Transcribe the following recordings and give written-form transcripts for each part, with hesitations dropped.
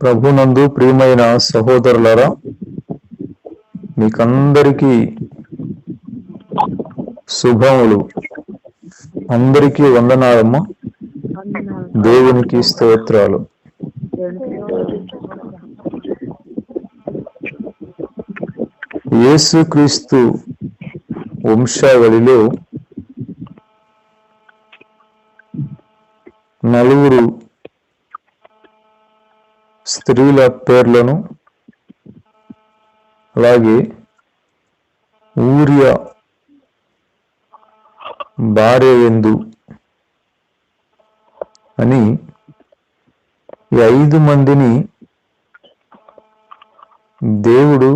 ప్రభునందు ప్రియమైన సహోదరులారా, మీకందరికీ శుభములు. అందరికీ వందనాలమ్మ. దేవునికి స్తోత్రాలు. యేసుక్రీస్తు వంశావళిలో నలుగురు స్త్రీల పేర్లను, అలాగే ఊరియా భార్య ఎందు అని ఈ 5 మందిని దేవుడు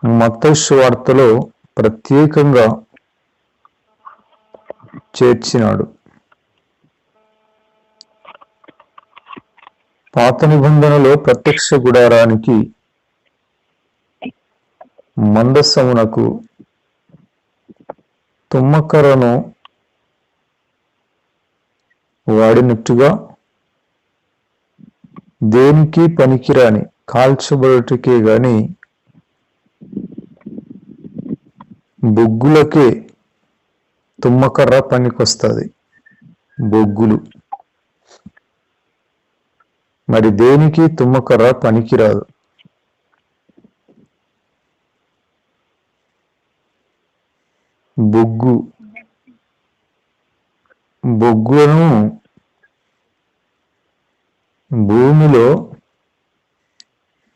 మత్తయి సువార్తలో ప్రత్యేకంగా చేర్చినాడు. పాత నిబంధనలో ప్రత్యక్ష గుడారానికి మందసమునకు తుమ్మకర్రను వాడినట్టుగా దేనికి పనికిరాని కాల్చబడుటకే గాని బొగ్గులకే తుమ్మకర్ర పనికొస్తుంది. బొగ్గులు మరి దేనికి తుమ్మకర్ర పనికిరాదు. బొగ్గులను భూమిలో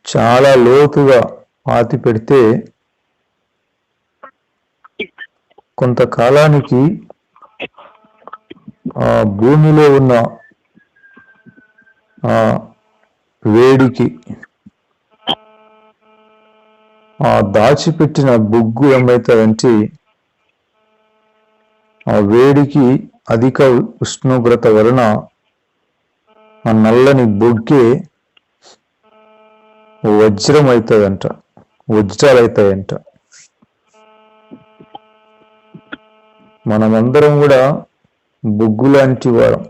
చాలా లోతుగా పాతి పెడితే కొంతకాలానికి ఆ భూమిలో ఉన్న వేడికి దాచిపెట్టిన బొగ్గు ఏమవుతుందంటే ఆ వేడికి అధిక ఉష్ణోగ్రత వలన ఆ నల్లని బొగ్గే వజ్రం అవుతుందంట, వజ్రాలు అవుతాయంట. మనమందరం కూడా బొగ్గు లాంటి వారం.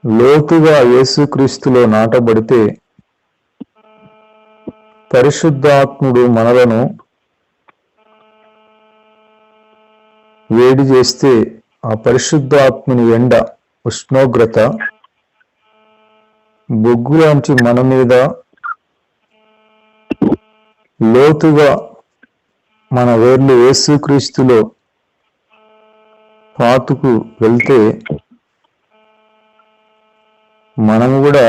లోతుగా యేసుక్రీస్తులో నాటబడితే పరిశుద్ధాత్ముడు మనలను వేడి చేస్తే ఆ పరిశుద్ధాత్ముని ఎండ ఉష్ణోగ్రత బొగ్గు లాంటి మన మీద లోతుగా మన వేర్లు యేసుక్రీస్తులో పాతుకు వెళ్తే మనము కూడా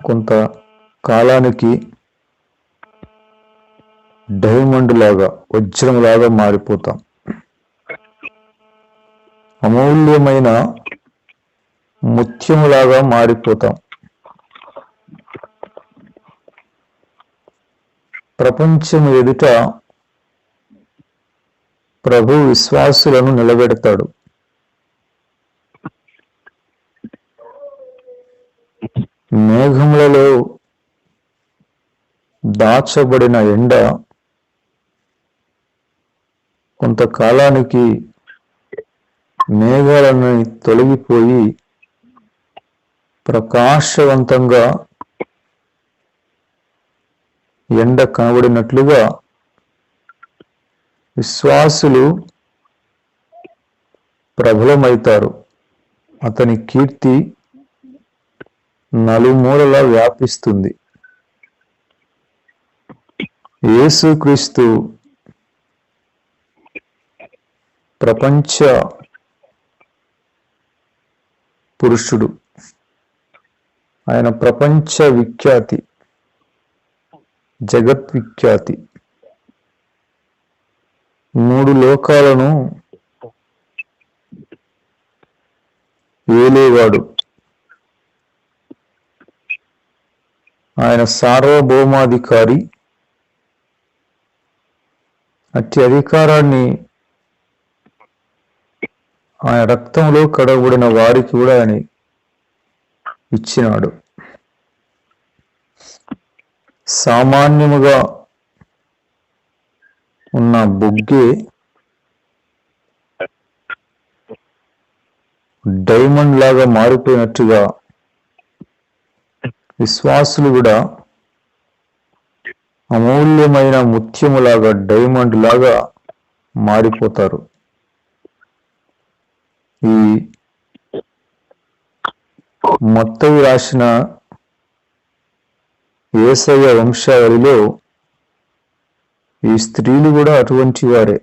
కొంత కాలానికి డైమండ్ లాగా, వజ్రం లాగా మారిపోతాం. అమూల్యమైన ముత్యములాగా మారిపోతాం. ప్రపంచం ఎదుట ప్రభు విశ్వాసులను నిలబెడతాడు. మేఘములలో దాచబడిన ఎండ కొంతకాలానికి మేఘాలను తొలగిపోయి ప్రకాశవంతంగా ఎండ కనబడినట్లుగా విశ్వాసులు ప్రబలమవుతారు. అతని కీర్తి నలుమూలలా వ్యాపిస్తుంది. యేసుక్రీస్తు ప్రపంచ పురుషుడు. ఆయన ప్రపంచ విఖ్యాతి, జగద్విఖ్యాతి. 3 లోకాలను ఏలేవాడు. ఆయన సార్వభౌమాధికారి. అట్టి అధికారాన్ని ఆయన రక్తంలో కడగబడిన వారికి కూడా ఆయన ఇచ్చినాడు. సామాన్యముగా ఉన్న బొగ్గే డైమండ్ లాగా మారిపోయినట్టుగా విశ్వాసులు కూడా అమూల్యమైన ముత్యములాగా డైమండ్ లాగా మారిపోతారు. ఈ మత్తయి రాసిన యేసయ్య వంశావళిలో ఈ స్త్రీలు కూడా అటువంటి వారే.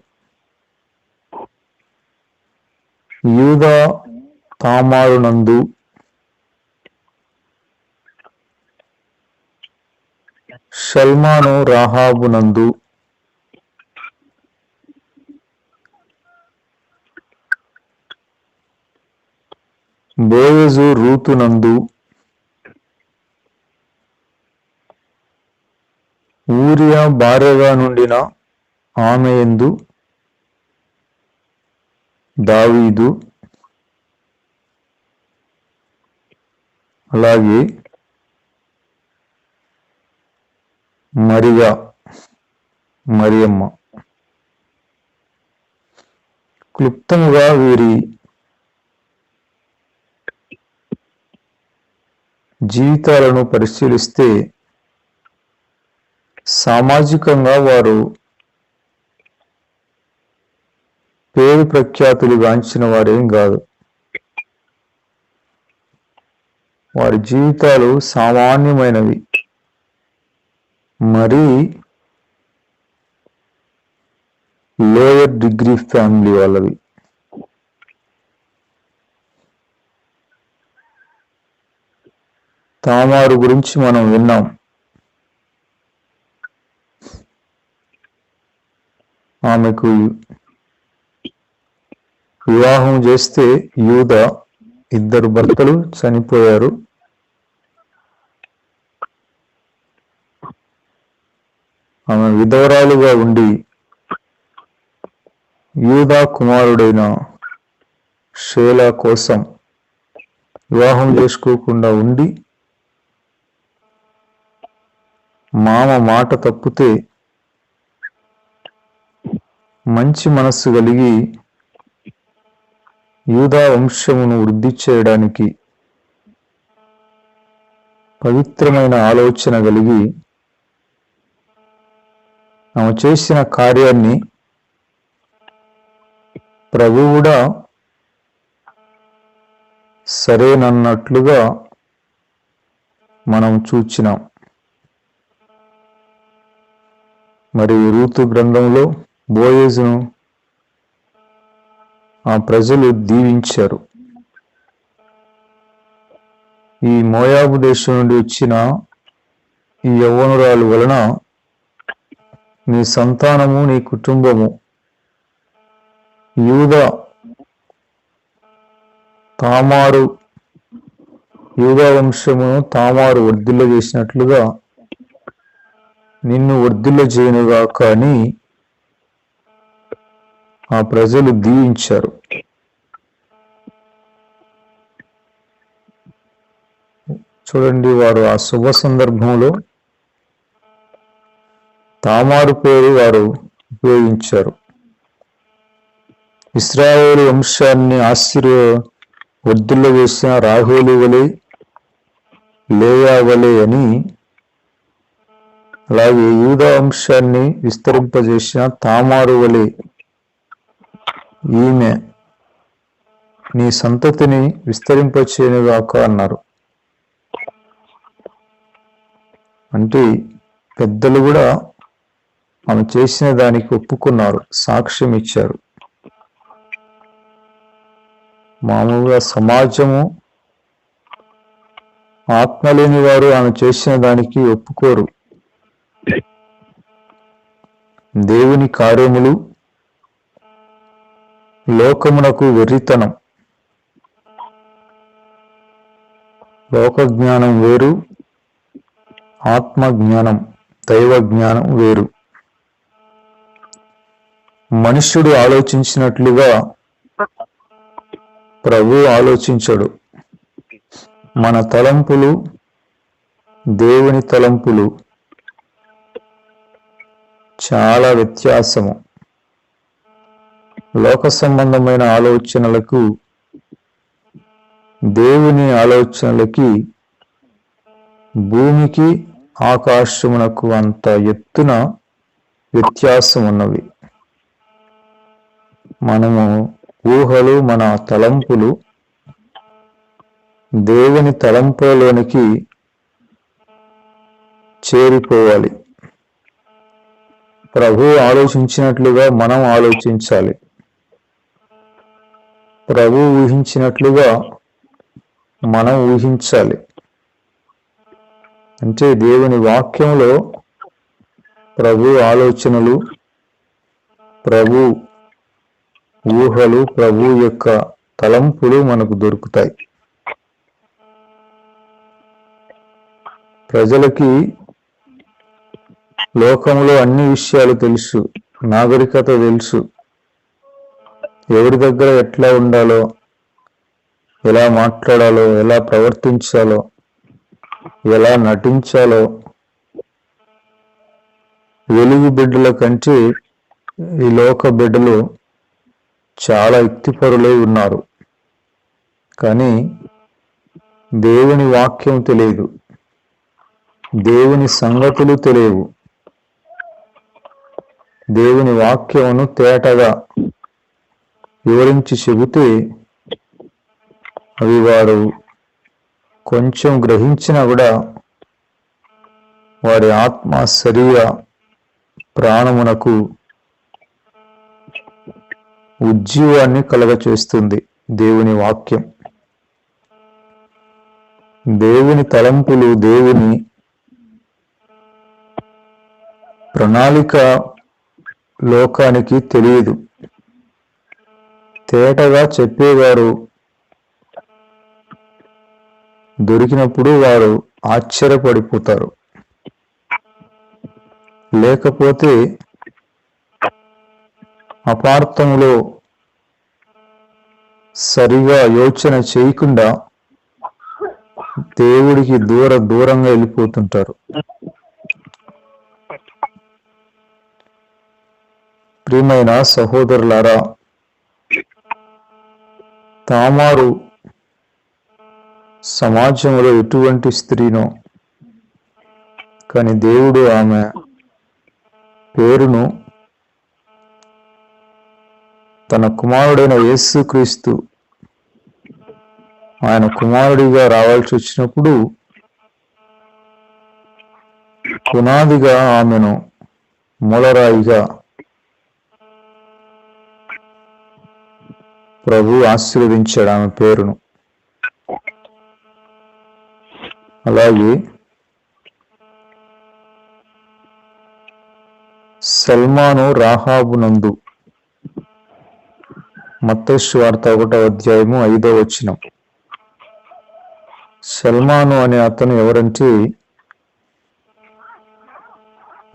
యూదా తామారునందు షల్మాను రాహాబునందు బోయజు రూతునందు ఊరియా భార్యగా నుండిన ఆమె యందు దావీదు, అలాగే మరియమ్మ క్లుప్తంగా వీరి జీవితాలను పరిశీలిస్తే సామాజికంగా వారు పేరు ప్రఖ్యాతులు గాంచిన వారేం కాదు. వారి జీవితాలు సామాన్యమైనవి, మరీ లోయర్ డిగ్రీ ఫ్యామిలీ వాళ్ళవి. తామారు గురించి మనం విన్నాం. ఆమెకు వివాహం చేస్తే యూదా 2 భర్తలు చనిపోయారు. ఆమె విధవరాలుగా ఉండి యూదా కుమారుడైన షేలా కోసం వివాహం చేసుకోకుండా ఉండి మామ మాట తప్పితే మంచి మనస్సు కలిగి యూదా వంశమును వృద్ధి చేయడానికి పవిత్రమైన ఆలోచన కలిగి ఆమె చేసిన కార్యాన్ని ప్రభువు కూడా సరేనన్నట్లుగా మనం చూచినాం. మరి రూతు గ్రంథంలో బోయజును ఆ ప్రజలు దీవించారు. ఈ మోయాబు దేశం నుండి వచ్చిన ఈ యవ్వనురాలు వలన నీ సంతానము, నీ కుటుంబము యూదా వంశమును తామారు వర్ధిల్ల చేసినట్లుగా నిన్ను వర్ధిల్ల చేయనుగా కానీ ఆ ప్రజలు దీవించారు. చూడండి, వారు ఆ శుభ సందర్భంలో తామారు పేరు వారు ఉపయోగించారు. ఇశ్రాయేలు వంశాన్ని వర్ధిల్ల చేసిన రాహేలు వలె, లేయా వలె అని, అలాగే యూదా వంశాన్ని విస్తరింపజేసిన తామారు వలె ఈమె నీ సంతతిని విస్తరింపచేయునుగాక అన్నారు. అంటే పెద్దలు కూడా ఆమె చేసిన దానికి ఒప్పుకున్నారు, సాక్ష్యం ఇచ్చారు. మామూలుగా సమాజము ఆత్మ లేని వారు ఆమె చేసిన దానికి ఒప్పుకోరు. దేవుని కార్యములు లోకమునకు వెర్రితనం. లోక జ్ఞానం వేరు, ఆత్మ జ్ఞానం, దైవ జ్ఞానం వేరు. మనుష్యుడు ఆలోచించినట్లుగా ప్రభు ఆలోచించడు. మన తలంపులు, దేవుని తలంపులు చాలా వ్యత్యాసము. లోక సంబంధమైన ఆలోచనలకు దేవుని ఆలోచనలకి భూమికి ఆకాశమునకు అంత ఎత్తున వ్యత్యాసం ఉన్నవి. మనము ఊహలు, మన తలంపులు దేవుని తలంపులోనికి చేరిపోవాలి. ప్రభు ఆలోచించినట్లుగా మనం ఆలోచించాలి. ప్రభు ఊహించినట్లుగా మనం ఊహించాలి. అంటే దేవుని వాక్యంలో ప్రభు ఆలోచనలు, ప్రభు ఊహలు, ప్రభు యొక్క తలంపులు మనకు దొరుకుతాయి. ప్రజలకి లోకంలో అన్ని విషయాలు తెలుసు, నాగరికత తెలుసు, ఎవరి దగ్గర ఎట్లా ఉండాలో, ఎలా మాట్లాడాలో, ఎలా ప్రవర్తించాలో, ఎలా నటించాలో. వెలుగు బిడ్డల కంటే ఈ లోక బిడ్డలు చాలా యుక్తిపరులై ఉన్నారు. కానీ దేవుని వాక్యం తెలియదు, దేవుని సంగతులు తెలియవు. దేవుని వాక్యమును తేటగా వివరించి చెబితే అవి వారు కొంచెం గ్రహించినా కూడా వారి ఆత్మ, శరీర, ప్రాణమునకు ఉజ్జీవాన్ని కలగచేస్తుంది. దేవుని వాక్యం, దేవుని తలంపులు, దేవుని ప్రణాళిక లోకానికి తెలియదు. తేటగా చెప్పేవారు దొరికినప్పుడు వారు ఆశ్చర్యపడిపోతారు. లేకపోతే అపార్థములో సరిగా యోచన చేయకుండా దేవుడికి దూరంగా వెళ్ళిపోతుంటారు. ప్రియమైన సహోదరులారా, తామారు సమాజంలో ఎటువంటి స్త్రీనో, కానీ దేవుడు ఆమె పేరును తన కుమారుడైన యేసుక్రీస్తు ఆయన కుమారుడిగా రావాల్సి వచ్చినప్పుడు పునాదిగా ఆమెను మూలరాయిగా ప్రభు ఆశీర్వదించాడు ఆమె పేరును. అలాగే సల్మాను రాహాబునందు, మత్తయి సువార్త 1వ అధ్యాయము 5వ వచనం. సల్మాను అనే అతను ఎవరంటే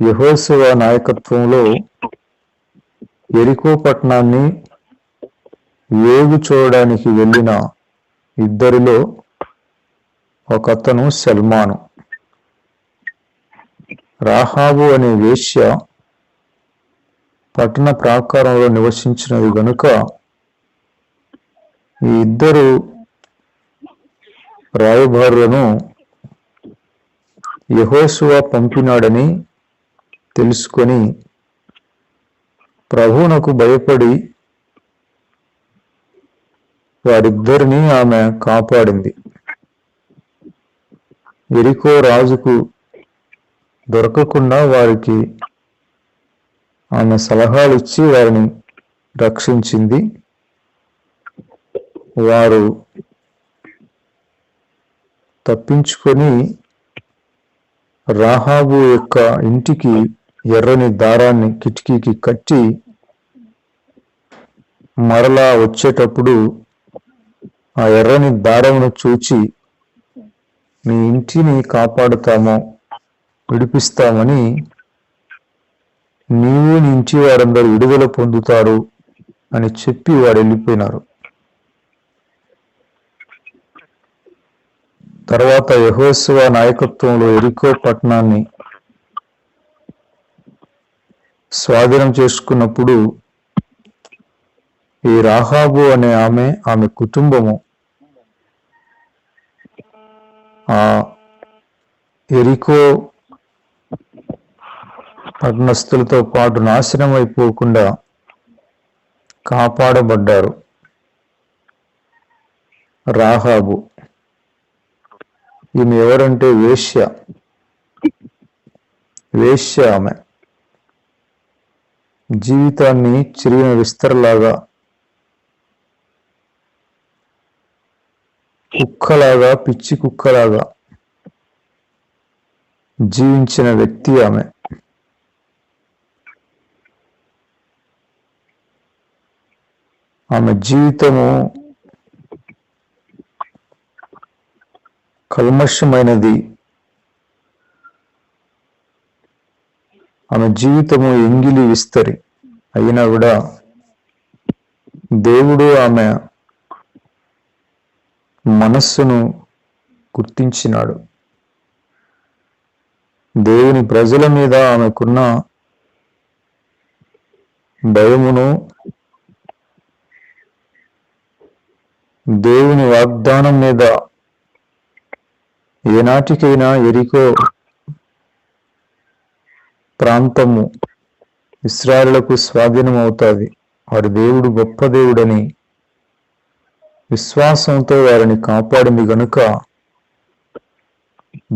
యెహోషువ నాయకత్వంలో యెరికో పట్టణాన్ని వేగు చూడడానికి వెళ్ళిన ఇద్దరిలో ఒక అతను సల్మాను. రాహాబు అనే వేశ్య పట్టణ ప్రాకారంలో నివసించినది గనుక ఈ ఇద్దరు రాయబారులను యెహోషువ పంపినాడని తెలుసుకొని ప్రభువునకు భయపడి వారిద్దరిని ఆమె కాపాడింది. యెరికో రాజుకు దొరకకుండా వారికి ఆమె సలహాలు ఇచ్చి వారిని రక్షించింది. వారు తప్పించుకొని రాహాబు యొక్క ఇంటికి ఎర్రని దారాన్ని కిటికీకి కట్టి మరలా వచ్చేటప్పుడు ఆ ఎర్రని దారమును చూచి మీ ఇంటిని కాపాడుతామో విడిపిస్తామని, నీవు నీ ఇంటి వారందరూ విడుదల పొందుతారు అని చెప్పి వారు వెళ్ళిపోయినారు. తర్వాత యెహోషువ నాయకత్వంలో యెరికో పట్టణాన్ని స్వాధీనం చేసుకున్నప్పుడు ఈ రాహాబు అనే ఆమె కుటుంబము ఆ ఎరికో పట్టణస్థులతో పాటు నాశనం అయిపోకుండా కాపాడబడ్డారు. రాహాబు, ఈమె ఎవరంటే వేశ్య ఆమె జీవితాన్ని చిరిగిన విస్తరలాగా, కుక్కలాగా, పిచ్చి కుక్కలాగా జీవించిన వ్యక్తి ఆమె. ఆమె జీవితము కల్మషమైనది. ఆమె జీవితము ఎంగిలి విస్తరి అయినా కూడా దేవుడు ఆమె మనస్సును గుర్తించినాడు. దేవుని ప్రజల మీద ఆమెకున్న భయమును, దేవుని వాగ్దానం మీద ఏనాటికైనా ఎరికో ప్రాంతము ఇశ్రాయేలులకు స్వాధీనం అవుతుంది, వారి దేవుడు గొప్ప దేవుడని విశ్వాసంతో వారిని కాపాడింది గనుక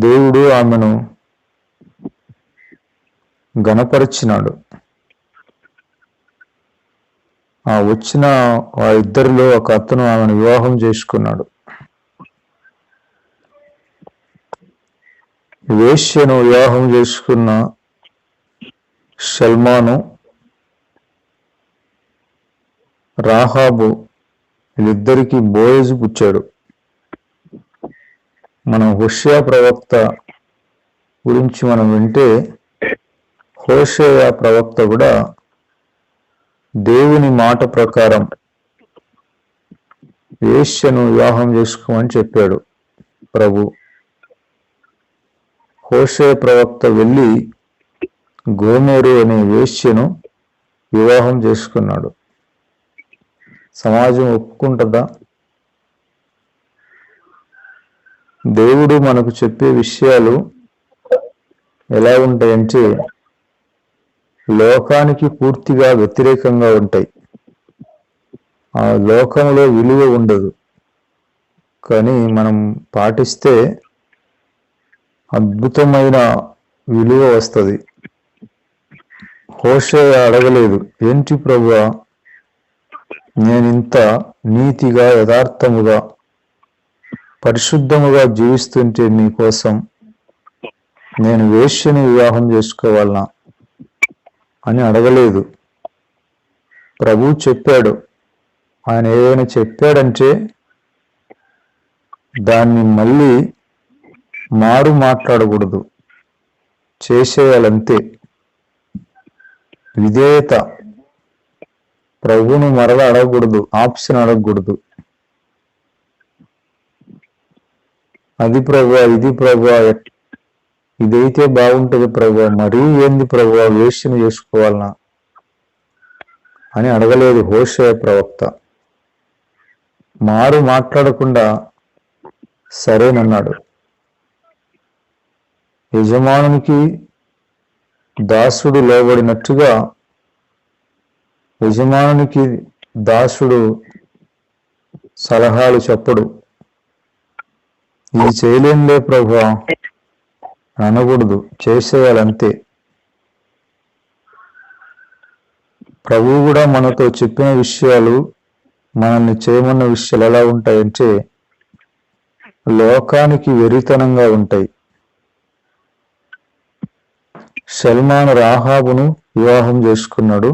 దేవుడు ఆమెను గణపరిచినాడు. ఆ వచ్చిన వారిద్దరిలో ఒక అతను ఆమెను వివాహం చేసుకున్నాడు. వేశ్యను వివాహం చేసుకున్న సల్మాను, రాహాబు, వీళ్ళిద్దరికీ బోయజు పుట్టాడు. మనం హోషేయ ప్రవక్త గురించి మనం వింటే, హోషేయ ప్రవక్త కూడా దేవుని మాట ప్రకారం వేశ్యను వివాహం చేసుకోమని చెప్పాడు ప్రభు. హోషేయ ప్రవక్త వెళ్ళి గోమెరు అనే వేశ్యను వివాహం చేసుకున్నాడు. సమాజం ఒప్పుకుంటుందా? దేవుడు మనకు చెప్పే విషయాలు ఎలా ఉంటాయంటే లోకానికి పూర్తిగా వ్యతిరేకంగా ఉంటాయి. ఆ లోకంలో విలువ ఉండదు, కానీ మనం పాటిస్తే అద్భుతమైన విలువ వస్తుంది. హోషేయ అడగలేదు, ఏంటి ప్రభువా, నేనింత నీతిగా, యథార్థముగా, పరిశుద్ధముగా జీవిస్తుంటే మీకోసం నేను వేశ్యని వివాహం చేసుకోవాలనా అని అడగలేదు. ప్రభు చెప్పాడు. ఆయన ఏదైనా చెప్పాడంటే దాన్ని మళ్ళీ మారు మాట్లాడకూడదు, చేసేయాలంతే. విధేయత. ప్రభువును మరల అడగకూడదు, ఆప్షన్ అడగకూడదు. అది ప్రభువా, ఇది ప్రభువా, ఇదైతే బాగుంటుంది ప్రభువా, మరీ ఏంది ప్రభువా వేశ్యను చేసుకోవాలనా అని అడగలేదు హోషేయ ప్రవక్త. మారు మాట్లాడకుండా సరేనన్నాడు. యజమానునికి దాసుడు లోబడినట్టుగా యజమానునికి దాసుడు సలహాలు చెప్పడు. ఇది చేయలేనులే ప్రభువా అనకూడదు, చేసేయాలంతే. ప్రభువు కూడా మనతో చెప్పిన విషయాలు, మనల్ని చేయమన్న విషయాలు ఎలా ఉంటాయంటే లోకానికి వెరితనంగా ఉంటాయి. సల్మాన్ రాహాబును వివాహం చేసుకున్నాడు.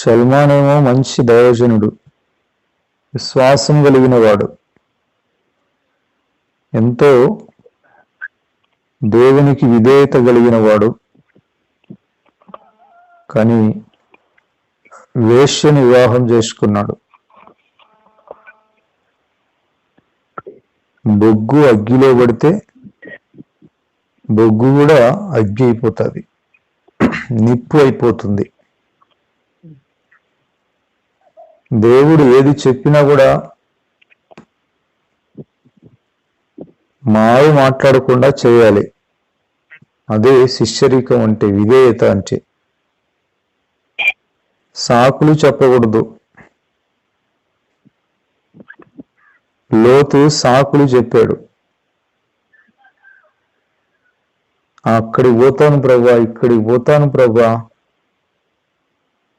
సల్మాన్ ఏమో మంచి దైవజనుడు, విశ్వాసం కలిగిన వాడు, ఎంతో దేవునికి విధేయత కలిగిన వాడు. కానీ వేశ్యని వివాహం చేసుకున్నాడు. బొగ్గు అగ్గిలో పడితే బొగ్గు కూడా అగ్గి అయిపోతుంది, నిప్పు అయిపోతుంది. దేవుడు ఏది చెప్పినా కూడా మావి మాట్లాడకుండా చేయాలి. అదే శిష్యరికం అంటే, విధేయత అంటే. సాకులు చెప్పకూడదు. లోతు సాకులు చెప్పాడు. అక్కడికి పోతాను ప్రభా, ఇక్కడికి పోతాను ప్రభా,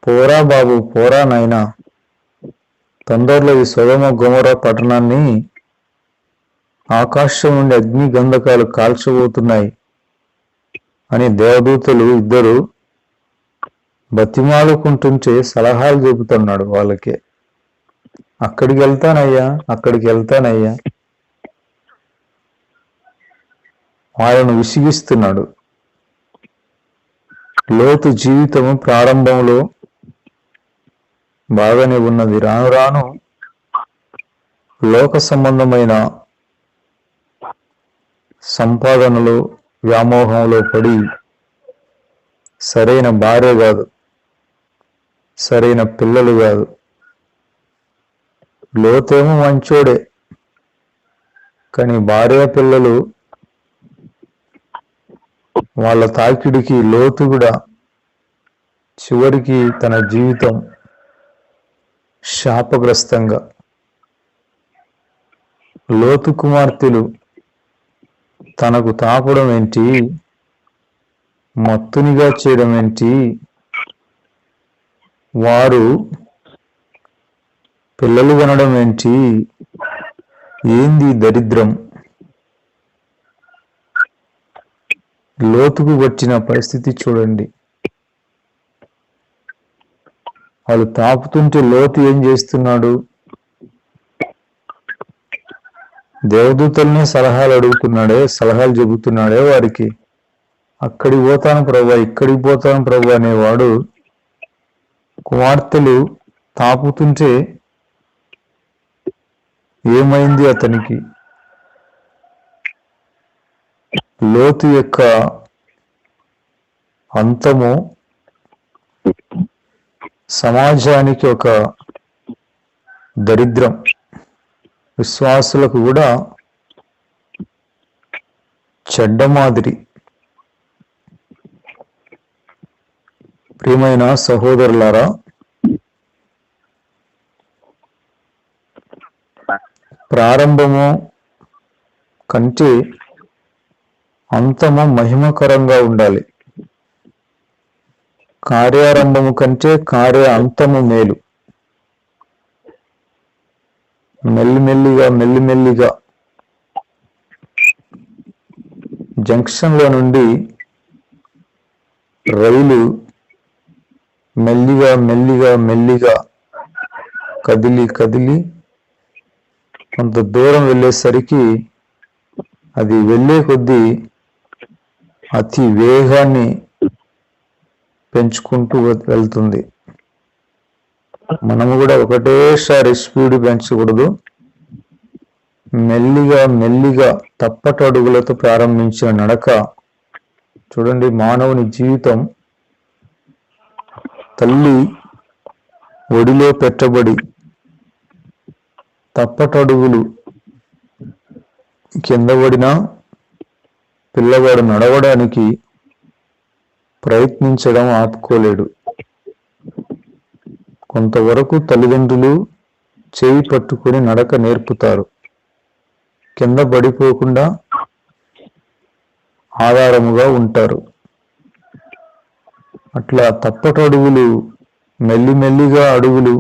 పోరా బాబు, పోరా నాయనా, తొందరలో ఈ సొదొమ గొమొర్రా పట్టణాన్ని ఆకాశం నుండి అగ్ని గంధకాలు కాల్చబోతున్నాయి అని దేవదూతలు ఇద్దరు బతిమాలుకుంటుంటే సలహాలు చెబుతున్నాడు వాళ్ళకి. అక్కడికి వెళ్తానయ్యా, అక్కడికి వెళ్తానయ్యా, వాళ్ళను విసిగిస్తున్నాడు. లోతు జీవితము ప్రారంభంలో బాగానే ఉన్నది. రాను రాను లోక సంబంధమైన సంపాదనలో వ్యామోహంలో పడి సరైన భార్య కాదు, సరైన పిల్లలు కాదు. లోతేమో మంచోడే, కానీ భార్య పిల్లలు వాళ్ళ తాకిడికి లోతు కూడా చివరికి తన జీవితం శాపగ్రస్తంగా. లోతు కుమార్తెలు తనకు తాపడం ఏంటి, మత్తునిగా చేయడం ఏంటి, వారు పిల్లలు కనడం ఏంటి, ఏంది దరిద్రం. లోతుకు వచ్చిన పరిస్థితి చూడండి. వాళ్ళు తాపుతుంటే లోతు ఏం చేస్తున్నాడు? దేవదూతల్ని సలహాలు అడుగుతున్నాడే, సలహాలు చెబుతున్నాడే వారికి. అక్కడికి పోతాను ప్రభా, ఇక్కడికి పోతాను ప్రభా అనేవాడు కుమార్తెలు తాపుతుంటే ఏమైంది అతనికి? లోతు యొక్క అంతము సమాజానికి ఒక దరిద్రం, విశ్వాసులకు కూడా చెడ్డ మాదిరి. ప్రియమైన సహోదరులారా, ప్రారంభము కంటే అంతము మహిమకరంగా ఉండాలి. కార్యారంభము కంటే కార్య అంతము మేలు. మెల్లిమెల్లిగా మెల్లిమెల్లిగా జంక్షన్లో నుండి రైలు మెల్లిగా మెల్లిగా మెల్లిగా కదిలి కదిలి కొంత దూరం వెళ్ళేసరికి అది వెళ్ళే కొద్దీ అతి వేగాన్ని పెంచుకుంటూ వెళ్తుంది. మనము కూడా ఒకటేసారి స్పీడ్ పెంచకూడదు. మెల్లిగా మెల్లిగా తప్పటడుగులతో ప్రారంభించిన నడక చూడండి. మానవుని జీవితం తల్లి ఒడిలో పెట్టబడి తప్పటడుగులు కింద పడినా పిల్లవాడు నడవడానికి ప్రయత్నించడం ఆపుకోలేడు. కొంతవరకు తల్లిదండ్రులు చేయి పట్టుకొని నడక నేర్పుతారు, కింద పడిపోకుండా ఆధారముగా ఉంటారు. అట్లా తప్పటడుగులు మెల్లిమెల్లిగా అడుగులు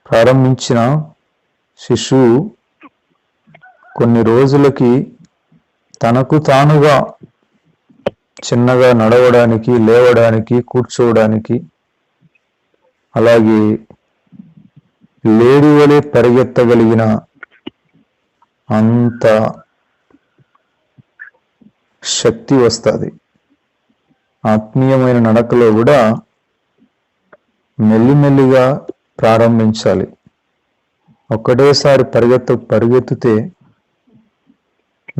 ప్రారంభించిన శిశువు కొన్ని రోజులకి తనకు తానుగా చిన్నగా నడవడానికి, లేవడానికి, కూర్చోవడానికి, అలాగే లేడి వలె పరిగెత్తగలిగిన అంత శక్తి వస్తుంది. ఆత్మీయమైన నడకలో కూడా మెల్లిమెల్లిగా ప్రారంభించాలి. ఒక్కటేసారి పరిగెత్తితే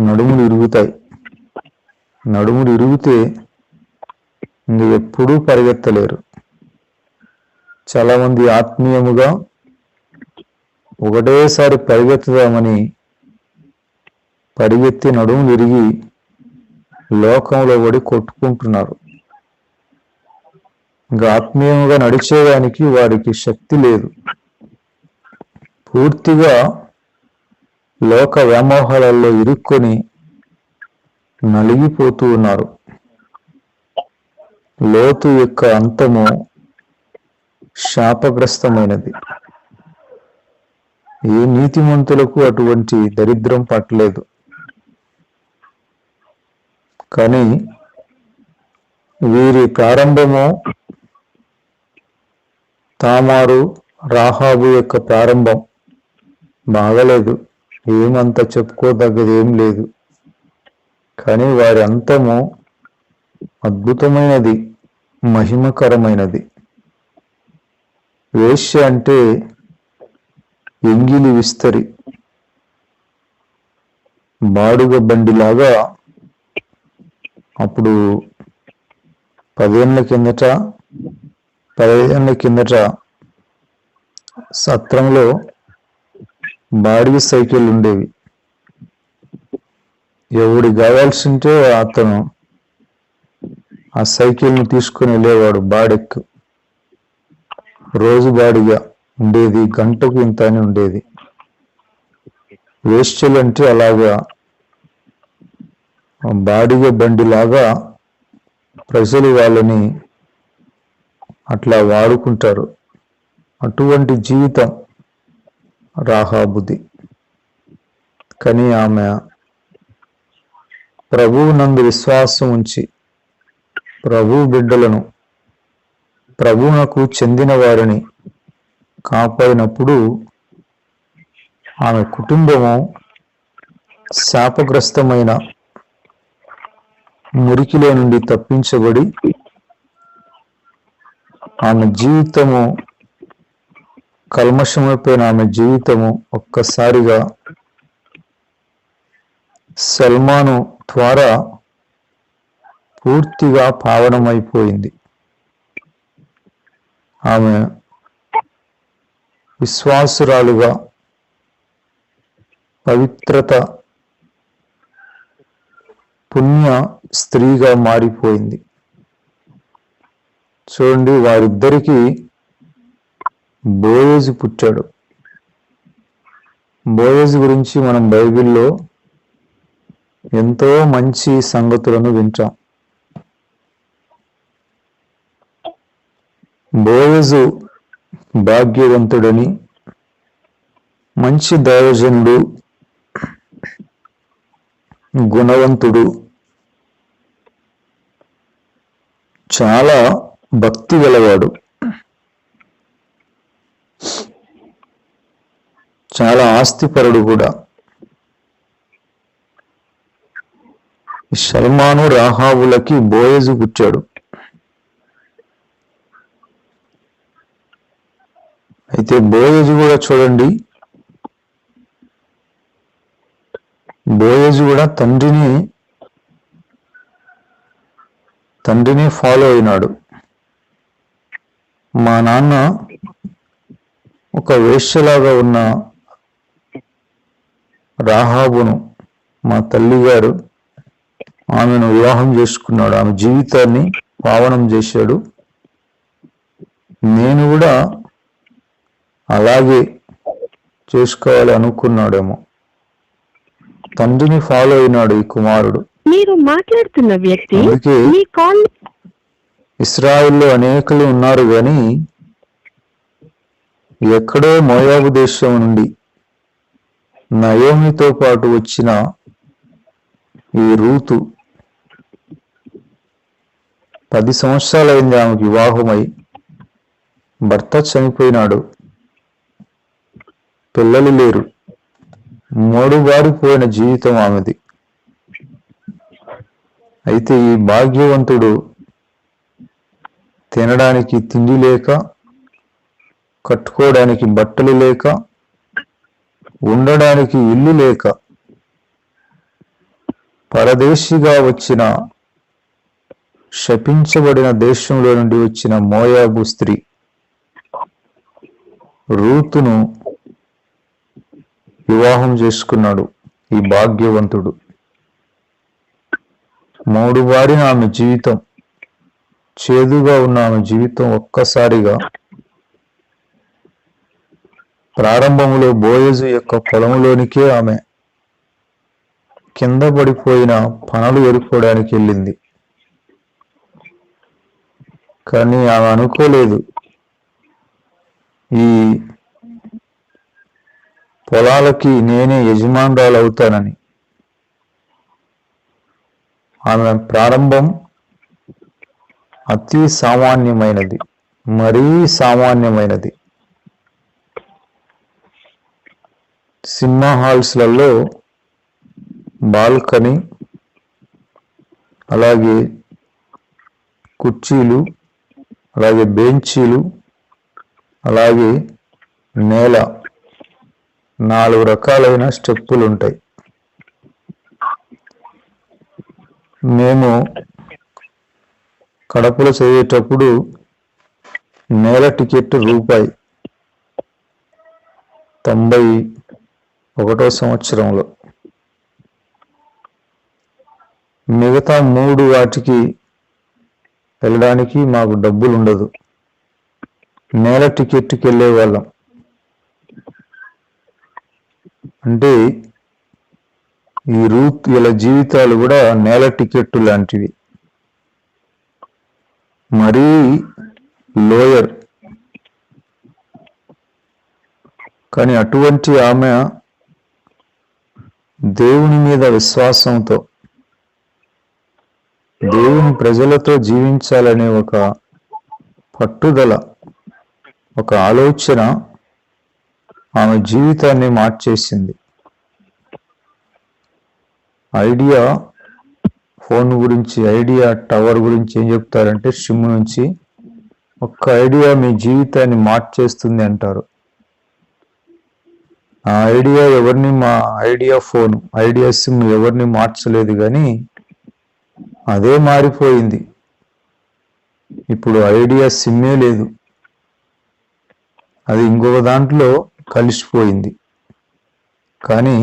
నడుములు ఇరుగుతాయి. నడుములు ఇరిగితే ఇంక ఎప్పుడూ పరిగెత్తలేరు. చాలామంది ఆత్మీయముగా ఒకటేసారి పరిగెత్తుదామని పరిగెత్తి నడుము విరిగి లోకంలో పడి కొట్టుకుంటున్నారు. ఇంకా ఆత్మీయంగా నడిచేదానికి వారికి శక్తి లేదు. పూర్తిగా లోక వ్యామోహాలలో ఇరుక్కొని నలిగిపోతూ ఉన్నారు. లోతు యొక్క అంతము శాపగ్రస్తమైనది. ఏ నీతిమంతులకు అటువంటి దరిద్రం పట్టలేదు. కానీ వీరి ప్రారంభము తామారు రాహాబు యొక్క ప్రారంభం బాగలేదు. ఏమంత చెప్పుకోదగ్గది ఏం లేదు. కానీ వారి అంతము అద్భుతమైనది, మహిమకరమైనది. వేశ్య అంటే ఎంగిలి విస్తరి, బాడుగ బండిలాగా. అప్పుడు 15 ఏళ్ల కిందట సత్రంలో బాడిగ సైకిల్ ఉండేవి. ఎవడు కావాల్సింటే అతను ఆ సైకిల్ని తీసుకుని వెళ్ళేవాడు. బాడెక్కు రోజు బాడిగా ఉండేది, గంటకు ఇంత అని ఉండేది. వేశ్యలంటే అలాగా బాడిగ బండిలాగా ప్రజలు వాళ్ళని అట్లా వాడుకుంటారు. అటువంటి జీవితం రాహాబుది. కానీ ఆమె ప్రభువు నందు విశ్వాసం ఉంచి ప్రభు బిడ్డలను, ప్రభువునకు చెందిన వారిని కాపాడినప్పుడు ఆమె కుటుంబము శాపగ్రస్తమైన మురికిలో నుండి తప్పించబడి ఆమె జీవితము, కల్మషమైపోయిన ఆమె జీవితము ఒక్కసారిగా సల్మాను ద్వారా పూర్తిగా పావనమైపోయింది. ఆమె విశ్వాసురాలుగా, పవిత్రత, పుణ్య స్త్రీగా మారిపోయింది. చూడండి, వారిద్దరికీ బోయజు పుట్టాడు. బోయజు గురించి మనం బైబిల్లో ఎంతో మంచి సంగతులను వింటాం. బోయజు భాగ్యవంతుడని, మంచి దైవజనుడు, గుణవంతుడు, చాలా భక్తి గలవాడు, చాలా ఆస్తిపరుడు కూడా. సల్మాను రాహాబులకి బోయజు పుట్టాడు. అయితే బోయజు కూడా చూడండి, బోయజు కూడా తండ్రిని ఫాలో అయినాడు. మా నాన్న ఒక వేశ్యలాగా ఉన్న రాహాబును, మా తల్లిగారు ఆమెను వివాహం చేసుకున్నాడు. ఆమె జీవితాన్ని పావనం చేశాడు. నేను కూడా అలాగే చేసుకోవాలి అనుకున్నాడేమో. తండ్రిని ఫాలో అయినాడు ఈ కుమారుడు. మీరు మాట్లాడుతున్న వ్యక్తి అందుకే మీ కాల్ ఇశ్రాయేల్లో అనేకులు ఉన్నారు, కానీ ఎక్కడో మోయాబు దేశం నుండి నయోమితో పాటు వచ్చిన ఈ రూతు 10 సంవత్సరాలైంది ఆమెకు వివాహమై. భర్త చనిపోయినాడు, పిల్లలు లేరు, మోడుబారిపోయిన జీవితం ఆమెది. అయితే ఈ భాగ్యవంతుడు తినడానికి తిండి లేక, కట్టుకోవడానికి బట్టలు లేక, ఉండడానికి ఇల్లు లేక, పరదేశిగా వచ్చిన, శపించబడిన దేశంలో నుండి వచ్చిన మోయాబు స్త్రీ రూతును వివాహం చేసుకున్నాడు. ఈ భాగ్యవంతుడు. మూడుబారిన ఆమె జీవితం, చేదుగా ఉన్న ఆమె జీవితం ఒక్కసారిగా ప్రారంభంలో బోయజు యొక్క పొలంలోనికే ఆమె కింద పడిపోయిన పనలు ఎరుకోవడానికి వెళ్ళింది. కానీ ఆమె అనుకోలేదు ఈ పొలాలకి నేనే యజమానురాలు అవుతానని. ఆమె ప్రారంభం అతి సామాన్యమైనది, మరీ సామాన్యమైనది. సినిమా హాల్స్లలో బాల్కనీ, అలాగే కుర్చీలు, అలాగే బెంచీలు, అలాగే నేల, 4 రకాలైన స్టెప్పులు ఉంటాయి. మేము కడపలో చదివేటప్పుడు నేల టికెట్ రూపాయి, 91వ సంవత్సరంలో. మిగతా 3 వాటికి వెళ్ళడానికి మాకు డబ్బులు ఉండదు. నేల టికెట్కి వెళ్ళే వాళ్ళం. అంటే ఈ వీళ్ళ జీవితాలు కూడా నేల టికెట్టు లాంటివి, మరీ లోయర్. కానీ అటువంటి ఆమె దేవుని మీద విశ్వాసంతో, దేవుని ప్రజలతో జీవించాలనే ఒక పట్టుదల, ఒక ఆలోచన ఆమె జీవితాన్ని మార్చేసింది. ఐడియా ఫోన్ గురించి, ఐడియా టవర్ గురించి ఏం చెప్తారంటే, సిమ్ నుంచి ఒక్క ఐడియా మీ జీవితాన్ని మార్చేస్తుంది అంటారు. ఆ ఐడియా ఎవరిని, మా ఐడియా ఫోన్, ఐడియా సిమ్ ఎవరిని మార్చలేదు, కానీ అదే మారిపోయింది. ఇప్పుడు ఐడియా సిమ్మే లేదు, అది ఇంకొక దాంట్లో కలిసిపోయింది. కానీ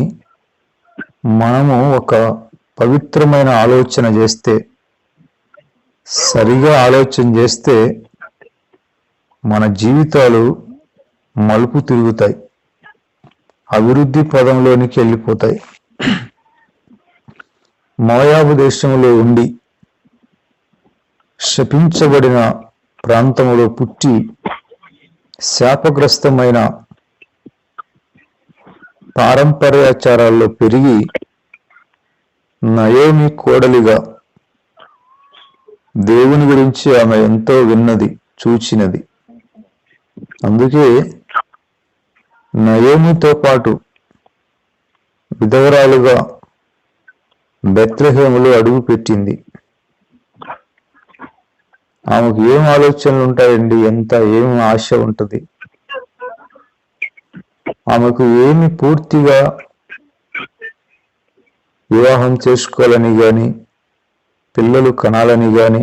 మనము ఒక పవిత్రమైన ఆలోచన చేస్తే, సరిగా ఆలోచన చేస్తే మన జీవితాలు మలుపు తిరుగుతాయి, అభివృద్ధి పదంలోనికి వెళ్ళిపోతాయి. మోయాబు దేశంలో ఉండి శపించబడిన ప్రాంతంలో పుట్టి శాపగ్రస్తమైన పారంపర్యాచారాల్లో పెరిగి నయోమి కోడలిగా దేవుని గురించి ఆమె ఎంతో విన్నది, చూచినది. అందుకే నయోమితో పాటు విధవరాలుగా బెత్లెహేములో అడుగు పెట్టింది. ఆమెకు ఏం ఆలోచనలు ఉంటాయండి, ఏం ఆశ ఉంటుంది ఆమెకు. ఏమి పూర్తిగా వివాహం చేసుకోవాలని కానీ, పిల్లలు కనాలని కానీ,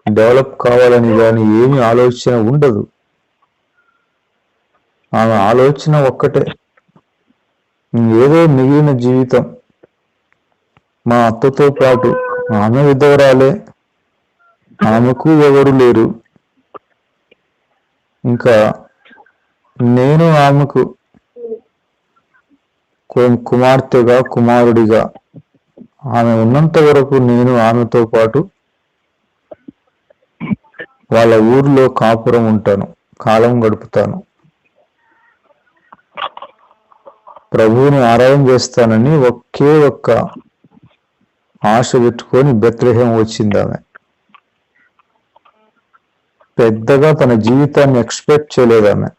డెవలప్ కావాలని కానీ ఏమి ఆలోచన ఉండదు. ఆమె ఆలోచన ఒక్కటే, ఏదో మిగిలిన జీవితం. మా అత్తతో పాటు ఆమె విధవరాలే, ఆమెకు ఎవరు లేరు, ఇంకా నేను ఆమెకు కుమార్తెగా, కుమారుడిగా ఆమె ఉన్నంత వరకు నేను ఆమెతో పాటు వాళ్ళ ఊర్లో కాపురం ఉంటాను, కాలం గడుపుతాను, ప్రభువుని ఆరాధన చేస్తానని ఒకే ఒక్క ఆశ పెట్టుకొని బెత్లెహేం వచ్చింది. ఆమె పెద్దగా తన జీవితాన్ని ఎక్స్పెక్ట్ చేయలేదు, ఆమె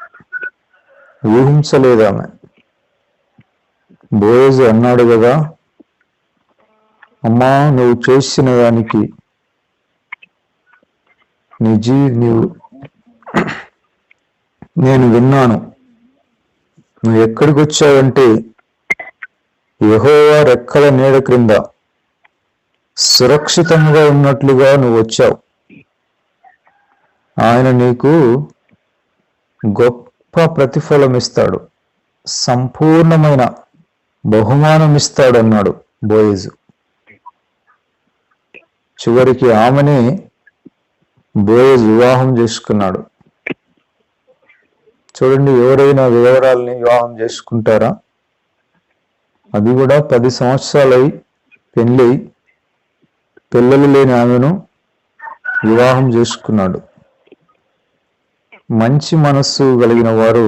ఊహించలేదు. ఆమె బోయజు అన్నాడు కదా, అమ్మా నువ్వు చేసిన దానికి నేను విన్నాను. నువ్వు ఎక్కడికి వచ్చావంటే యెహోవా రెక్కల నీడ క్రింద సురక్షితంగా ఉన్నట్లుగా నువ్వు వచ్చావు. ఆయన నీకు గొప్ప ప్రతిఫలం ఇస్తాడు, సంపూర్ణమైన బహుమానం ఇస్తాడన్నాడు బోయజు. చివరికి ఆమెనే బోయజు వివాహం చేసుకున్నాడు. చూడండి, ఎవరైనా విధవరాల్ని వివాహం చేసుకుంటారా? అది కూడా 10 సంవత్సరాలై పెళ్ళై పిల్లలు లేని ఆమెను వివాహం చేసుకున్నాడు. మంచి మనస్సు కలిగిన వారు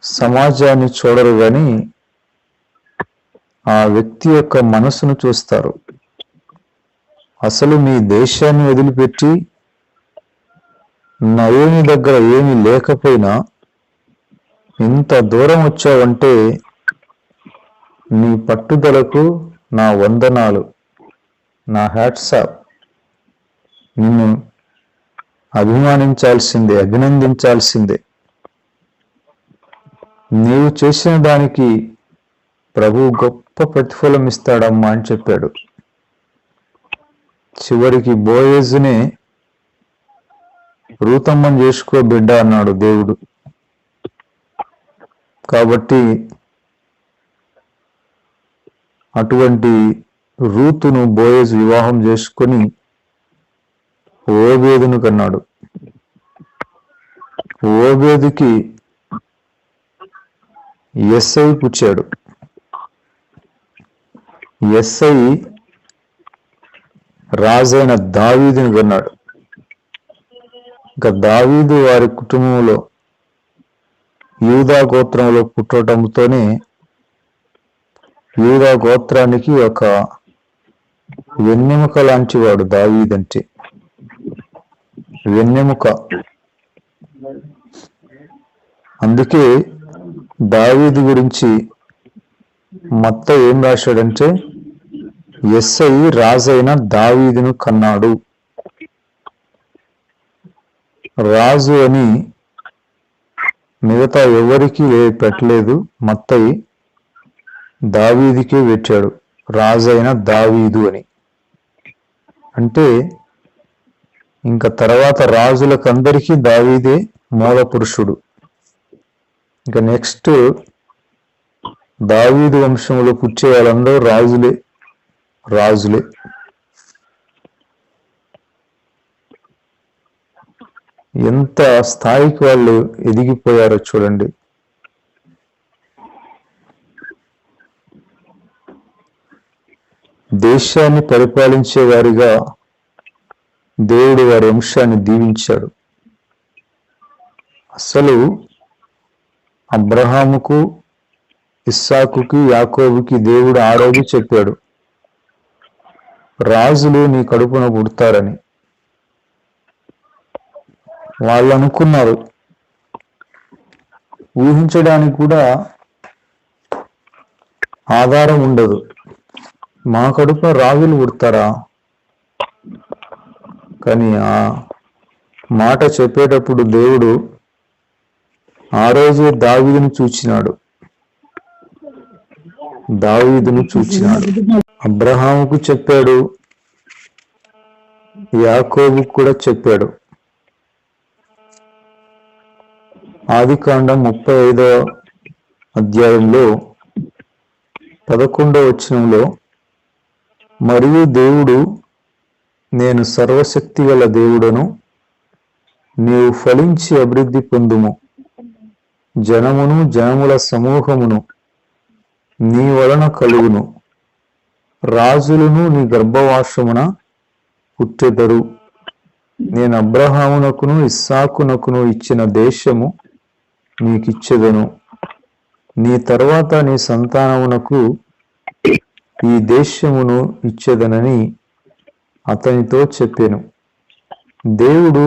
సమాజాన్ని చూడరు కానీ ఆ వ్యక్తి యొక్క మనసును చూస్తారు. అసలు మీ దేశాన్ని వదిలిపెట్టి నయోమి దగ్గర ఏమీ లేకపోయినా ఇంత దూరం వచ్చావంటే నీ పట్టుదలకు నా వందనాలు, నా హ్యాట్స్ ఆఫ్. నిన్ను అభిమానించాల్సిందే, అభినందించాల్సిందే. నీవు చేసిన దానికి ప్రభు గొప్ప ప్రతిఫలం ఇస్తాడమ్మా అని చెప్పాడు. చివరికి బోయజునే రూతమ్మని చేసుకో బిడ్డ అన్నాడు దేవుడు. కాబట్టి అటువంటి రూతును బోయజు వివాహం చేసుకొని ఓబేదును కన్నాడు. ఓబేదుకి యెస్సై పుచ్చాడు. యెస్సై రాజైన దావీదుని కన్నాడు. ఇంకా దావీదు వారి కుటుంబంలో యూదా గోత్రంలో పుట్టడంతోనే యూదా గోత్రానికి ఒక వెన్నెముక లాంటి వాడు దావీదంటే. వెన్నెముక. అందుకే దావీదు గురించి మత్తయి ఏం రాశాడంటే యెస్సై రాజైన దావీదును కన్నాడు. రాజు అని మిగతా ఎవరికి పెట్టలేదు. మత్తయి దావీదుకే పెట్టాడు, రాజైన దావీదు అని. అంటే ఇంకా తర్వాత రాజులకందరికీ దావీదే మూల పురుషుడు. ఇంకా నెక్స్ట్ దావీదు వంశంలో పుట్టే వాళ్ళందరూ రాజులే. ఎంత స్థాయికి వాళ్ళు ఎదిగిపోయారో చూడండి. దేశాన్ని పరిపాలించే వారిగా దేవుడు వారి వంశాన్ని దీవించాడు. అసలు అబ్రహాముకు, ఇస్సాకుకి, యాకోబుకి దేవుడు ఆ రోజు చెప్పాడు, రాజులు నీ కడుపున పుడతారని. వాళ్ళు అనుకున్నారు. ఊహించడానికి కూడా ఆధారం ఉండదు. మా కడుపున రాజులు పుడతారా? కానీ ఆ మాట చెప్పేటప్పుడు దేవుడు ఆ రోజే దావీదును చూచినాడు. అబ్రహాముకు చెప్పాడు, యాకోబుకు కూడా చెప్పాడు. ఆదికాండం 35వ అధ్యాయంలో 11వ వచనంలో, మరియు దేవుడు, నేను సర్వశక్తి గల దేవుడను, నీవు ఫలించి అభివృద్ధి పొందుము, జనమును జనముల సమూహమును నీ వలన కలుగును, రాజులను నీ గర్భవాసమున పుట్టెదరు, నేను అబ్రహామునకును ఇస్సాకునకును ఇచ్చిన దేశము నీకిచ్చెదను, నీ తర్వాత నీ సంతానమునకు ఈ దేశమును ఇచ్చెదనని అతనితో చెప్పెను. దేవుడు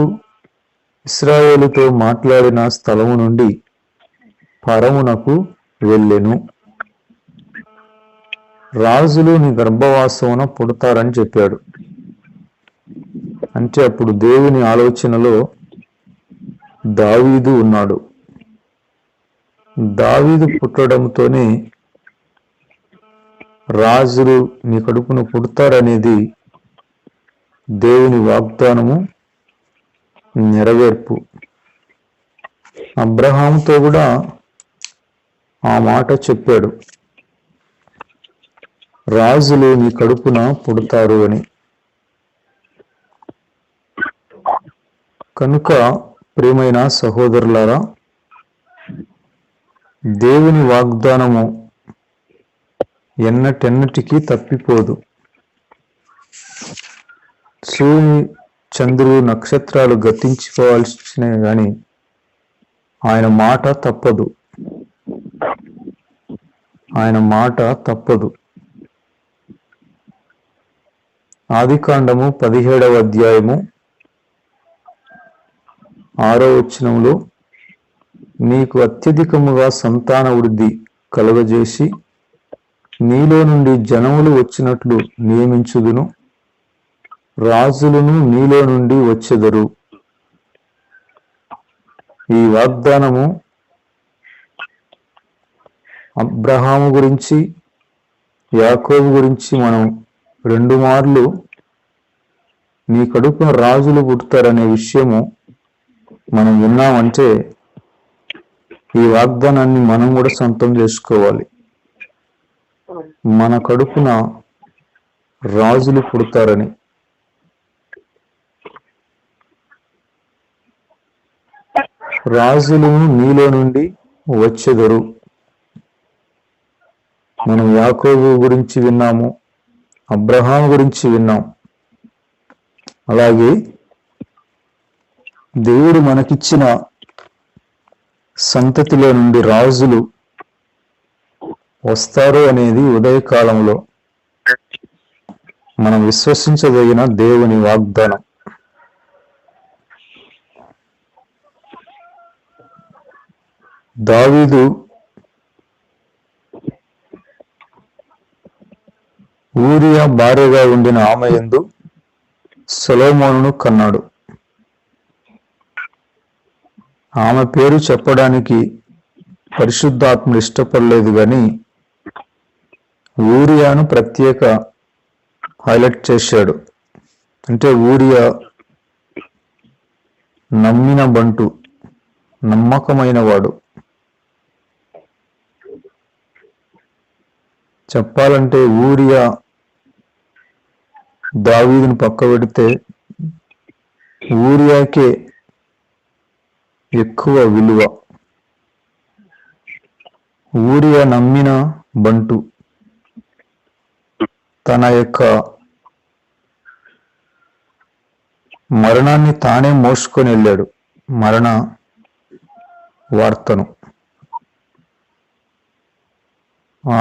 ఇశ్రాయేలుతో మాట్లాడిన స్థలము నుండి పరమునకు వెళ్ళెను. రాజులు నీ గర్భవాసమున పుడతారని చెప్పాడు. అంటే అప్పుడు దేవుని ఆలోచనలో దావీదు ఉన్నాడు. దావీదు పుట్టడంతోనే రాజులు నీ కడుపున పుడతారనేది దేవుని వాగ్దానము నెరవేర్పు. అబ్రహాముతో కూడా ఆ మాట చెప్పాడు, రాజులు నీ కడుపున పుడతారు అని. కనుక ప్రియమైన సహోదరులారా, దేవుని వాగ్దానము ఎన్నటెన్నటికీ తప్పిపోదు. సూర్యుని, చంద్రుడు, నక్షత్రాలు గతించిపోవాల్సినవి గాని ఆయన మాట తప్పదు. ఆయన మాట తప్పదు. ఆదికాండము 17వ అధ్యాయము 6వ వచనంలో, నీకు అత్యధికముగా సంతాన వృద్ధి కలుగజేసి నీలో నుండి జనములు వచ్చినట్లు నియమించుదును, రాజులను నీలో నుండి వచ్చెదరు. ఈ వాగ్దానము అబ్రహాము గురించి, యాకోబు గురించి మనం 2 మార్లు నీ కడుపున రాజులు పుడతారనే విషయము మనం విన్నామంటే ఈ వాగ్దానాన్ని మనం కూడా సొంతం చేసుకోవాలి. మన కడుపున రాజులు పుడతారని. రాజులు నీలో నుండి వచ్చెదరు. మనం యాకోబు గురించి విన్నాము, అబ్రహాం గురించి విన్నాం. అలాగే దేవుడు మనకిచ్చిన సంతతిలో నుండి రాజులు వస్తారు అనేది ఉదయకాలంలో మనం విశ్వసించదగిన దేవుని వాగ్దానం. దావీదు ఊరియా భార్యగా ఉండిన ఆమె యందు సొలొమోనును కన్నాడు. ఆమె పేరు చెప్పడానికి పరిశుద్ధాత్ముడు ఇష్టపడలేదు గాని ఊరియాను ప్రత్యేక హైలైట్ చేశాడు. అంటే ఊరియా నమ్మిన బంటు, నమ్మకమైన వాడు. చెప్పాలంటే ఊరియా దావీదును పక్క పెడితే ఊరియాకే ఎక్కువ విలువ. ఊరియా నమ్మిన బంటు. తన యొక్క మరణాన్ని తానే మోసుకొని వెళ్ళాడు, మరణ వార్తను. ఆ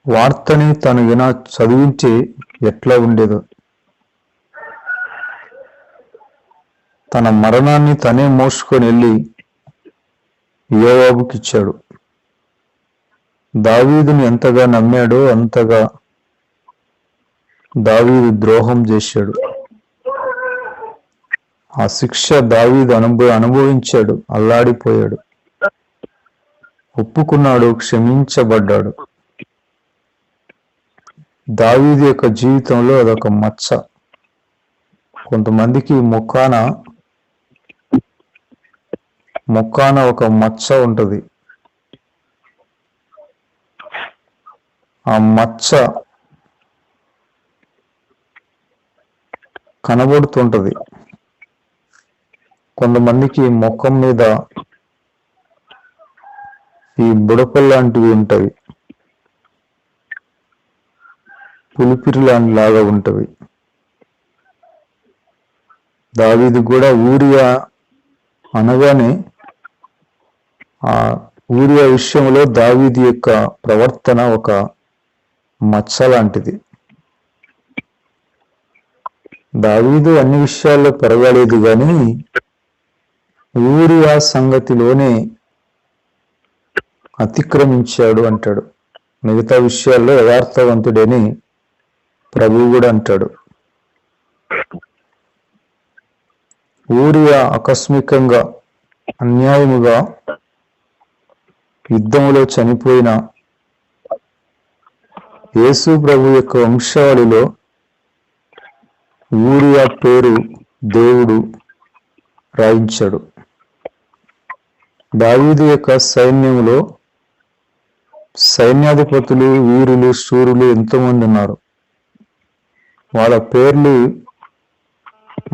వార్తని తను చదివించి ఎట్లా ఉండేదో. తన మరణాన్ని తనే మోసుకొని వెళ్ళి యోవాబుకి ఇచ్చాడు. దావీదుని ఎంతగా నమ్మాడో అంతగా దావీదు ద్రోహం చేశాడు. ఆ శిక్ష దావీదు అనుభవించాడు, అల్లాడిపోయాడు, ఒప్పుకున్నాడు, క్షమించబడ్డాడు. దావీదు యొక్క జీవితంలో అదొక మచ్చ. కొంతమందికి ముఖాన ఒక మచ్చ ఉంటుంది. ఆ మచ్చ కనబడుతుంటది. కొంతమందికి ముఖం మీద ఈ బుడపల్ లాంటివి ఉంటవి, పులిపిరి లాగా ఉంటవి. దావీదు కూడా ఊరియా అనగానే ఆ ఊరియా విషయంలో దావీదు యొక్క ప్రవర్తన ఒక మచ్చ లాంటిది. దావీదు అన్ని విషయాల్లో పెరగలేదు కానీ ఊరియా సంగతిలోనే అతిక్రమించాడు అంటాడు. మిగతా విషయాల్లో యథార్థవంతుడని ప్రభువు కూడా అంటాడు. ఊరియా ఆకస్మికంగా అన్యాయముగా యుద్ధములో చనిపోయిన యేసు ప్రభు యొక్క వంశావళిలో ఊరియా పేరు దేవుడు రాయించాడు. దావీదు యొక్క సైన్యంలో సైన్యాధిపతులు, వీరులు, శూరులు ఎంతోమంది ఉన్నారు. వాళ్ళ పేర్లు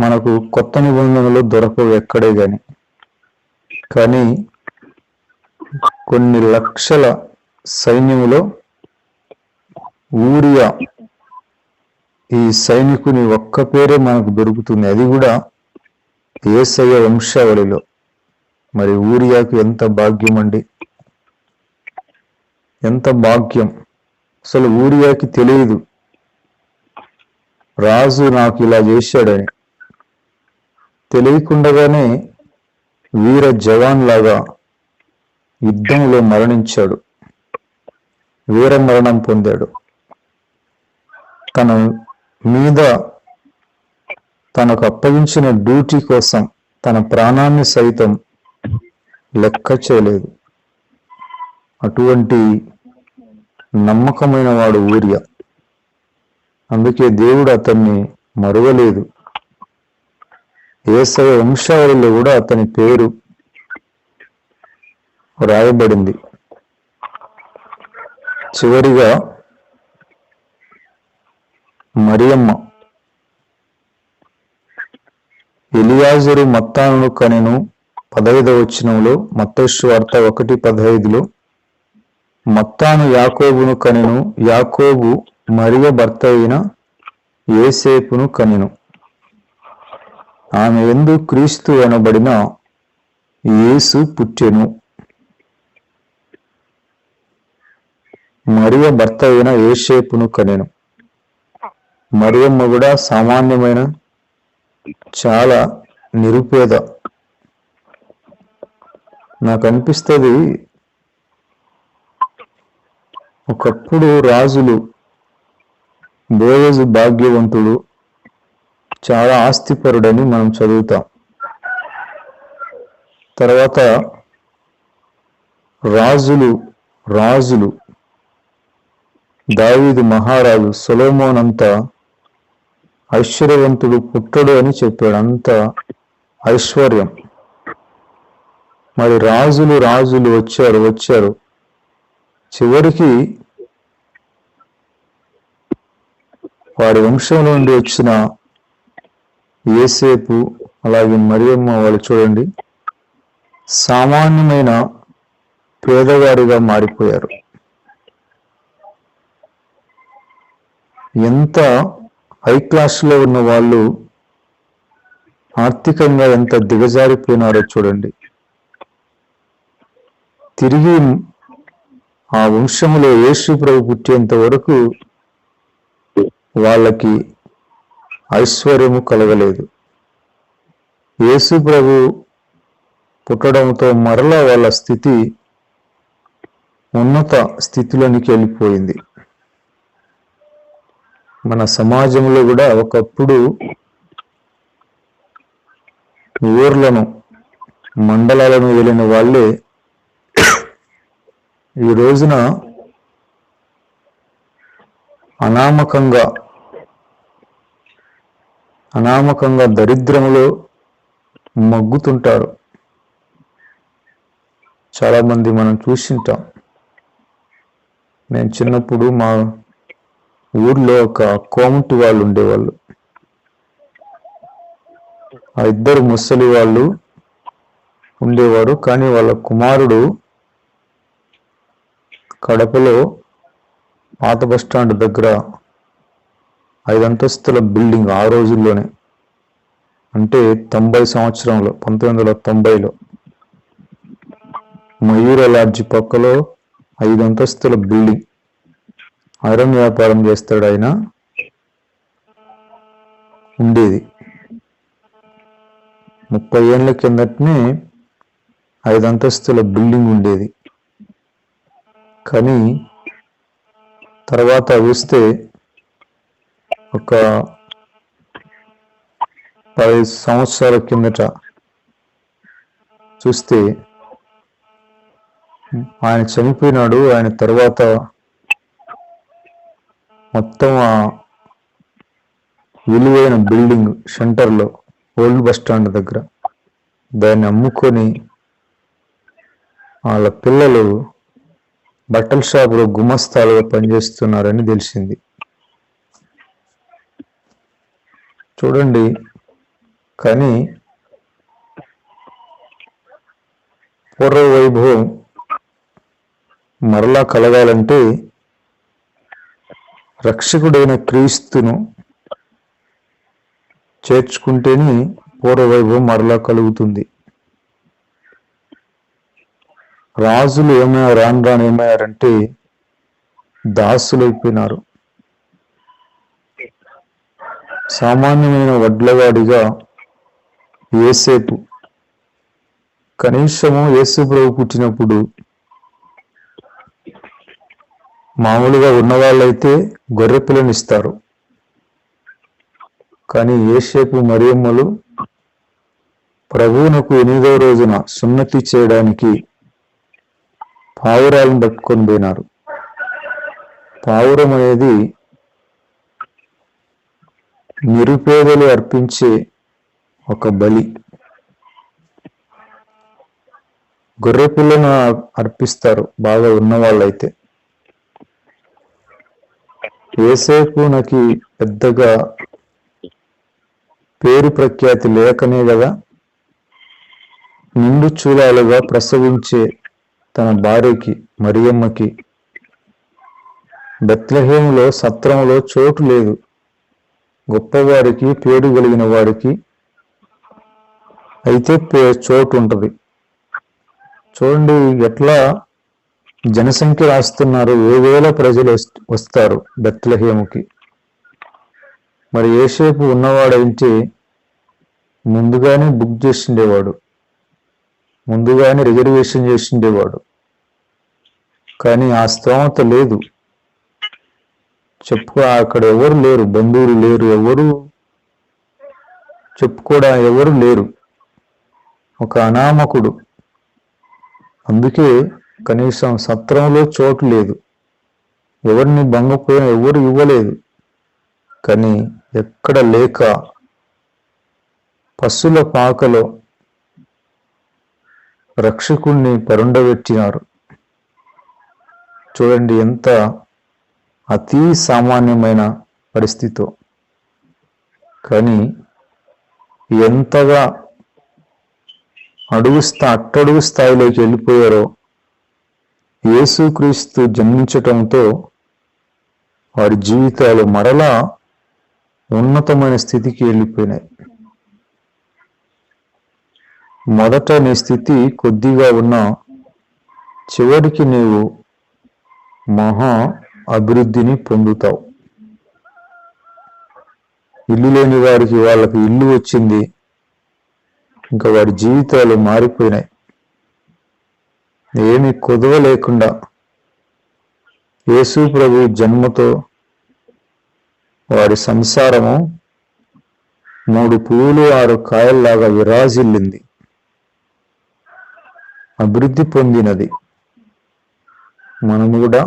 మనకు కొత్త నిబంధనలు దొరకవు ఎక్కడే గాని. కానీ కొన్ని లక్షల సైన్యములో ఊరియా ఈ సైనికుని ఒక్క పేరే మనకు దొరుకుతుంది. అది కూడా యేసయ్య వంశావళిలో. మరి ఊరియాకు ఎంత భాగ్యం అండి, ఎంత భాగ్యం. అసలు ఊరియాకి తెలియదు రాజు నాకు ఇలా చేశాడని. తెలియకుండానే వీర జవాన్ లాగా యుద్ధంలో మరణించాడు, వీర మరణం పొందాడు. తన మీద తనకు అప్పగించిన డ్యూటీ కోసం తన ప్రాణాన్ని సైతం లెక్క చేయలేదు. అటువంటి నమ్మకమైన వాడు ఊరియా. అందుకే దేవుడు అతన్ని మరువలేదు. యేసయ్య వంశావళిలో కూడా అతని పేరు రాయబడింది. చివరిగా మరియమ్మ ఎలియాజరు మత్తానును కనెను 15వ వచనంలో, మత్తయి సువార్త 1:15లో మత్తాను యాకోబును కనెను, యాకోబు మరియ భర్త అయిన యోసేపును కనెను. ఆమె యందు క్రీస్తు అనబడిన యేసు పుట్టెను. మరియ భర్త అయిన యోసేపును కనెను. మరియమ్మ కూడా సామాన్యమైన చాలా నిరుపేద. నాకు అనిపిస్తుంది ఒకప్పుడు రాజులు, బోయజు భాగ్యవంతుడు, చాలా ఆస్తిపరుడని మనం చదువుతాం. తర్వాత రాజులు దావీదు మహారాజు సొలొమోన్ అంత ఐశ్వర్యవంతుడు పుట్టడు అని చెప్పాడు. అంత ఐశ్వర్యం. మరి రాజులు వచ్చారు. చివరికి వారి వంశంలో నుండి వచ్చిన యోసేపు అలాగే మరియమ్మ వాళ్ళు చూడండి సామాన్యమైన పేదవారిగా మారిపోయారు. ఎంత హై క్లాస్లో ఉన్న వాళ్ళు ఆర్థికంగా ఎంత దిగజారిపోయినారో చూడండి. తిరిగి ఆ వంశంలో యేసు ప్రభు పుట్టేంత వరకు వాళ్ళకి ఐశ్వర్యము కలగలేదు. యేసు ప్రభు పుట్టడంతో మరలా వాళ్ళ స్థితి ఉన్నత స్థితిలోనికి వెళ్ళిపోయింది. మన సమాజంలో కూడా ఒకప్పుడు ఊర్లను, మండలాలను వెళ్ళిన వాళ్ళే ఈ రోజున అనామకంగా దరిద్రంలో మగ్గుతుంటారు. చాలా మంది మనం చూసింటాం. నేను చిన్నప్పుడు మా ఊర్లో ఒక కోమటి వాళ్ళు ఉండేవాళ్ళు. ఆ ఇద్దరు ముసలి వాళ్ళు ఉండేవారు. కానీ వాళ్ళ కుమారుడు కడపలో పాత బస్టాండ్ దగ్గర 5 అంతస్తుల బిల్డింగ్, ఆ రోజుల్లోనే, అంటే 90 సంవత్సరంలో, 1990లో మయూర లాడ్జి పక్కలో 5 అంతస్తుల బిల్డింగ్. ఐరన్ వ్యాపారం చేస్తాడు ఆయన. ఉండేది 30 ఏళ్ల కిందటనే 5 అంతస్తుల బిల్డింగ్ ఉండేది. కానీ తర్వాత చూస్తే ఒక 10 సంవత్సరాల కిందట చూస్తే ఆయన చనిపోయినాడు. ఆయన తర్వాత మొత్తం ఆ విలువైన బిల్డింగ్ సెంటర్లో, ఓల్డ్ బస్ స్టాండ్ దగ్గర, దాన్ని అమ్ముకొని వాళ్ళ పిల్లలు బట్టల షాపులో గుమస్తాలుగా పనిచేస్తున్నారని తెలిసింది. చూడండి, కానీ పూర్వ వైభవం మరలా కలగాలంటే రక్షకుడైన క్రీస్తును చేర్చుకుంటేనే పూర్వ వైభవం మరలా కలుగుతుంది. రాజులు ఏమయ్యారు, రాను రాను ఏమయ్యారంటే దాసులైపోయినారు. సామాన్యమైన వడ్లవాడిగా యోసేపు, కనీసము యేసు ప్రభు పుట్టినప్పుడు మామూలుగా ఉన్నవాళ్ళైతే గొర్రె పిల్లనిస్తారు, కానీ యోసేపు మరియమ్మలు ప్రభువునకు 8వ రోజున సున్నతి చేయడానికి పావురాలను పట్టుకొని పోయినారు. పావురం అనేది నిరుపేదలు అర్పించే ఒక బలి. గొర్రె పిల్లను అర్పిస్తారు బాగా ఉన్నవాళ్ళైతే. యోసేపునకి పెద్దగా పేరు ప్రఖ్యాతి లేకనే కదా నిండు చూలాలుగా ప్రసవించే తన భార్యకి మరియమ్మకి బెత్లెహేములో సత్రంలో చోటు లేదు. గొప్పవారికి, పేరు కలిగిన వారికి అయితే చోటు ఉంటుంది. చూడండి ఎట్లా జనసంఖ్య రాస్తున్నారు, 1000 ప్రజలు వస్తారు బెత్లెహేముకి. మరి యోసేపు ఉన్నవాడైతే ముందుగానే బుక్ చేసిండేవాడు, ముందుగానే రిజర్వేషన్ చేసిండేవాడు. కానీ ఆ స్తోమత లేదు. అక్కడ ఎవరు లేరు, బంధువులు లేరు, ఎవరు ఎవరు లేరు, ఒక అనామకుడు. అందుకే కనీసం సత్రంలో చోటు లేదు, ఎవరిని భంగపోయినా ఎవరు ఇవ్వలేదు. కానీ ఎక్కడ లేక పశుల పాకలో రక్షకుణ్ణి పరుండబెట్టినారు. చూడండి ఎంత అతి సామాన్యమైన పరిస్థితో, కానీ ఎంతగా అట్టడుగు స్థాయిలోకి వెళ్ళిపోయారో. యేసుక్రీస్తు జన్మించటంతో వారి జీవితాలు మరలా ఉన్నతమైన స్థితికి వెళ్ళిపోయినాయి. మొదట నీ స్థితి కొద్దిగా ఉన్నా చివరికి నీవు మహా అభివృద్ధిని పొందుతావు. ఇల్లు లేని వారికి వాళ్ళకి ఇల్లు వచ్చింది, ఇంకా వారి జీవితాలు మారిపోయినాయి. ఏమి కొదవ లేకుండా యేసు ప్రభు జన్మతో వారి సంసారము 3 పువ్వులు 6 కాయల్లాగా విరాజిల్లింది, అభివృద్ధి పొందినది. మనము కూడా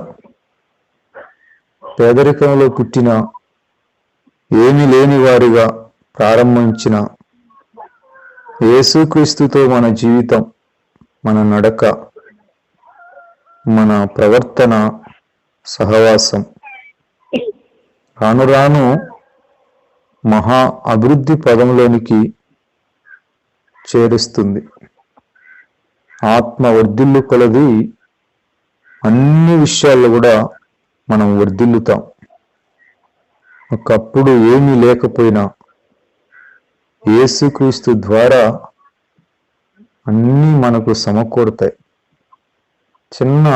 పేదరికంలో పుట్టిన, ఏమీ లేని వారిగా ప్రారంభించిన యేసుక్రీస్తుతో మన జీవితం, మన నడక, మన ప్రవర్తన, సహవాసం రాను రాను మహా అభివృద్ధి పదంలోనికి చేరుస్తుంది. ఆత్మ వర్ధిల్లు కొలది అన్ని విషయాల్లో కూడా మనం వర్ధిల్లుతాం. ఒకప్పుడు ఏమీ లేకపోయినా యేసుక్రీస్తు ద్వారా అన్నీ మనకు సమకూడతాయి. చిన్న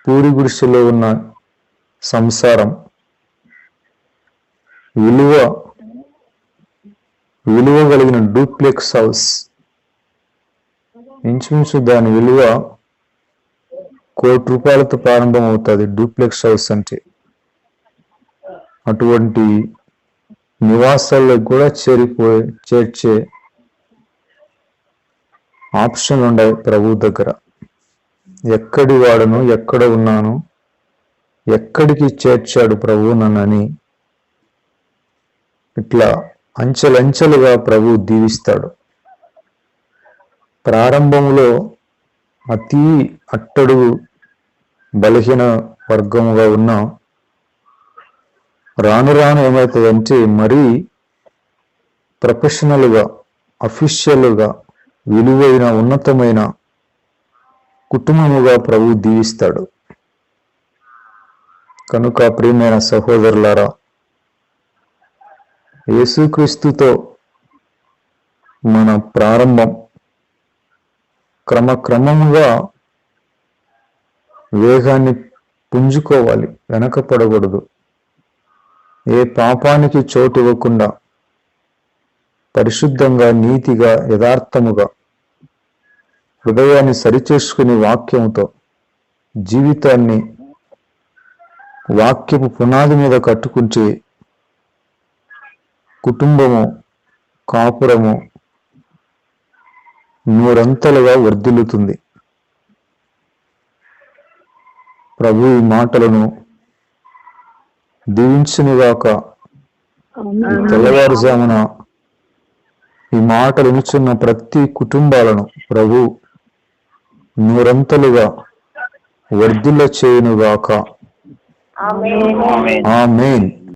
పూరి గుడిసెలో ఉన్న సంసారం విలువ కలిగిన డూప్లెక్స్ హౌస్, ఇంచుమించు దాని విలువ ₹1,00,00,000 ప్రారంభం అవుతుంది డూప్లెక్స్ హౌస్ అంటే. అటువంటి నివాసాల్లో కూడా చేర్చే ఆప్షన్లు ఉన్నాయి ప్రభు దగ్గర. ఎక్కడి వాడను, ఎక్కడ ఉన్నాను, ఎక్కడికి చేర్చాడు ప్రభు నన్నని ఇట్లా అంచెలంచెలుగా ప్రభు దీవిస్తాడు. ప్రారంభంలో అతి అట్టడుగు బలహీన వర్గముగా ఉన్న రాను రాను ఏమవుతుందంటే మరీ ప్రొఫెషనల్గా అఫీషియల్గా విలువైన ఉన్నతమైన కుటుంబముగా ప్రభు దీవిస్తాడు. కనుక ప్రియమైన సహోదరులారా, యేసుక్రీస్తుతో మన ప్రారంభం క్రమక్రమముగా వేగాన్ని పుంజుకోవాలి, వెనకపడకూడదు. ఏ పాపానికి చోటు ఇవ్వకుండా పరిశుద్ధంగా, నీతిగా, యథార్థముగా హృదయాన్ని సరిచేసుకుని వాక్యముతో జీవితాన్ని వాక్యపు పునాది మీద కట్టుకుంటే కుటుంబము, కాపురము నూరంతలుగా వర్ధిల్లుతుంది. ప్రభు ఈ మాటలను దీవించునుగాక. తెల్లవారుజామున ఈ మాటలు వినుచున్న ప్రతి కుటుంబాలను ప్రభు నూరంతలుగా వర్ధిల్ల చేయునుగాక. ఆమేన్.